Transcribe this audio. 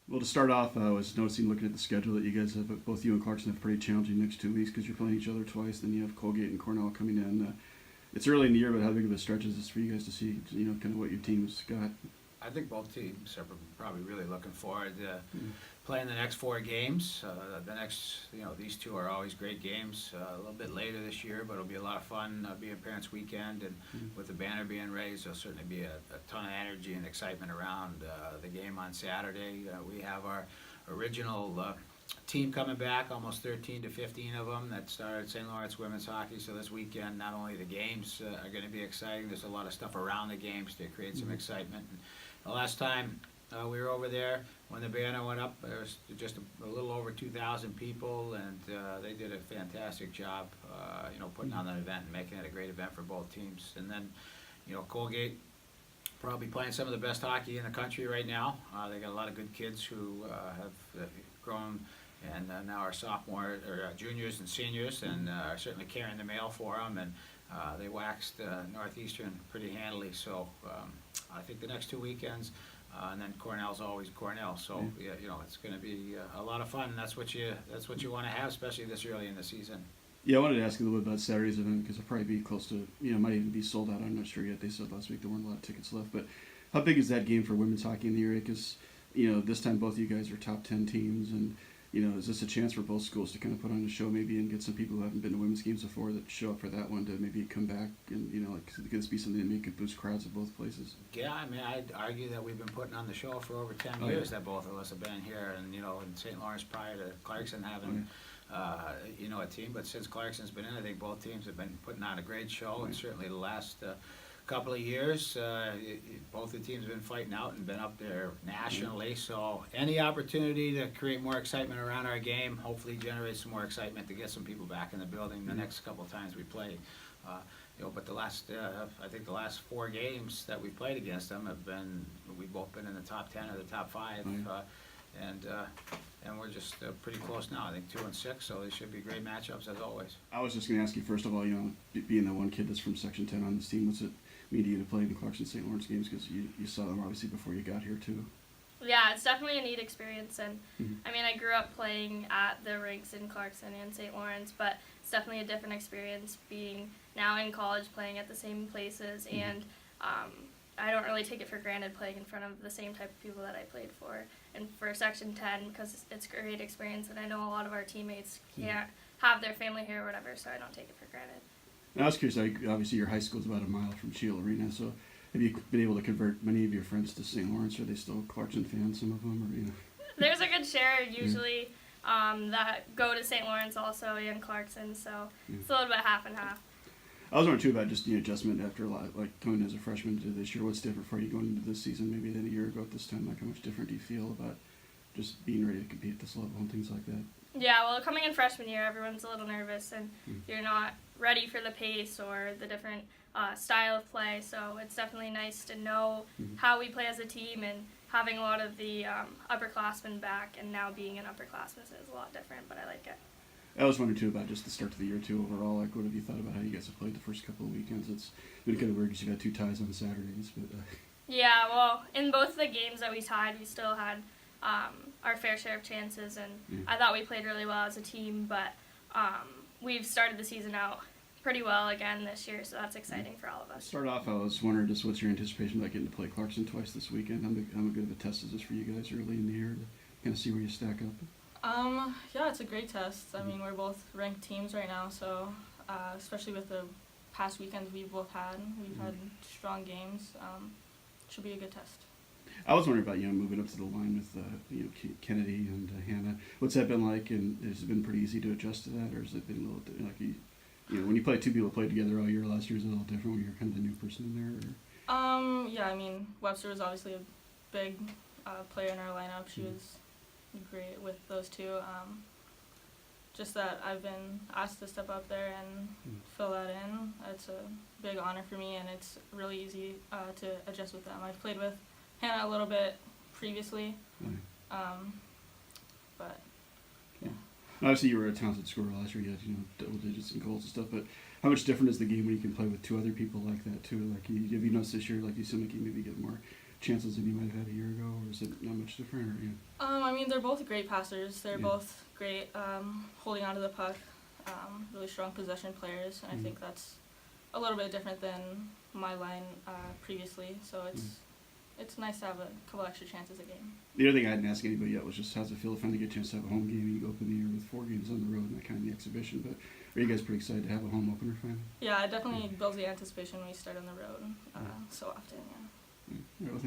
Well, to start off, I was noticing looking at the schedule that you guys have, both you and Clarkson have pretty challenging next 2 weeks because you're playing each other twice. Then you have Colgate and Cornell coming in. It's early in the year, but how big of a stretch is this for you guys to see, kind of what your team's got? I think both teams are probably really looking forward to playing the next 4 games. These two are always great games. A little bit later this year, but it'll be a lot of fun being Parents Weekend, and with the banner being raised, there'll certainly be a ton of energy and excitement around the game on Saturday. We have our original team coming back, almost 13 to 15 of them that started St. Lawrence women's hockey. So this weekend, not only the games are going to be exciting, there's a lot of stuff around the games to create some excitement. And the last time we were over there, when the banner went up, there was just a little over 2,000 people, and they did a fantastic job, putting on that event and making it a great event for both teams. And then, Colgate probably playing some of the best hockey in the country right now. They got a lot of good kids who have grown and now are sophomore or juniors and seniors, and are certainly carrying the mail for them. And they waxed Northeastern pretty handily. So I think the next 2 weekends, and then Cornell's always Cornell. So it's going to be a lot of fun. That's what you want to have, especially this early in the season. Yeah, I wanted to ask you a little bit about Saturday's event because it'll probably be close to, might even be sold out. I'm not sure yet. They said last week there weren't a lot of tickets left. But how big is that game for women's hockey in the area? Because, this time both of you guys are top 10 teams, and, is this a chance for both schools to kind of put on a show maybe and get some people who haven't been to women's games before that show up for that one to maybe come back and, could this be something that could boost crowds at both places? Yeah, I mean, I'd argue that we've been putting on the show for over 10 years that both of us have been here, and, in St. Lawrence prior to Clarkson having a team, but since Clarkson's been in, I think both teams have been putting on a great show, and certainly the last couple of years, both the teams have been fighting out and been up there nationally. So any opportunity to create more excitement around our game, hopefully generate some more excitement to get some people back in the building the next couple of times we play. But the last, I think the last 4 games that we've played against them we've both been in the top 10 or the top 5. And we're just pretty close now. I think 2 and 6, so they should be great matchups as always. I was just going to ask you first of all, being the one kid that's from Section 10 on this team, what's it mean to you to play in the Clarkson St. Lawrence games? Because you saw them obviously before you got here too. Yeah, it's definitely a neat experience, and I mean, I grew up playing at the rinks in Clarkson and St. Lawrence, but it's definitely a different experience being now in college playing at the same places, and I don't really take it for granted playing in front of the same type of people that I played for. And for Section 10, because it's a great experience, and I know a lot of our teammates can't have their family here or whatever, so I don't take it for granted. And I was curious, obviously your high school is about a mile from Shield Arena, so have you been able to convert many of your friends to St. Lawrence? Are they still Clarkson fans, some of them? Or, There's a good share usually that go to St. Lawrence also and Clarkson, so it's a little bit half and half. I was wondering too about just adjustment after a lot, like coming as a freshman to this year. What's different for you going into this season maybe than a year ago at this time? Like how much different do you feel about just being ready to compete at this level and things like that? Yeah, well, coming in freshman year, everyone's a little nervous and you're not ready for the pace or the different style of play. So it's definitely nice to know how we play as a team, and having a lot of the upperclassmen back and now being an upperclassman is a lot different, but I like it. I was wondering too about just the start to the year too overall. Like, what have you thought about how you guys have played the first couple of weekends? It's been kind of weird because you've had 2 ties on Saturdays, but. Yeah, well, in both the games that we tied, we still had our fair share of chances, and I thought we played really well as a team. But we've started the season out pretty well again this year, so that's exciting for all of us. Start off, I was wondering just what's your anticipation about getting to play Clarkson twice this weekend? How good of a test is this for you guys early in the year to kind of see where you stack up? Yeah, it's a great test. I mean, we're both ranked teams right now, so especially with the past weekends we've had strong games. Should be a good test. I was wondering about moving up to the line with Kennedy and Hannah. What's that been like? And has it been pretty easy to adjust to that, or has it been a little like when you play 2 people played together all year last year, is it a little different when you're kind of the new person in there? Or? Yeah, I mean Webster was obviously a big player in our lineup. She was great with those 2. Just that I've been asked to step up there and fill that in. It's a big honor for me, and it's really easy to adjust with them. I've played with Hannah a little bit previously, but yeah. Obviously, you were a talented scorer last year. You had double digits and goals and stuff. But how much different is the game when you can play with 2 other people like that too? Like, have you noticed this year, like you seem like you maybe get more chances than you might have had a year ago, or is it not much different? Or, I I mean, they're both great passers. They're Yeah. both great holding onto the puck, really strong possession players, and I think that's a little bit different than my line previously. So it's nice to have a couple extra chances a game. The other thing I hadn't asked anybody yet was just how's it feel to finally get a chance to have a home game? You open the year with 4 games on the road and that kind of the exhibition. But are you guys pretty excited to have a home opener finally? Yeah, it definitely builds the anticipation when we start on the road so often. Yeah. Yeah. Well, thank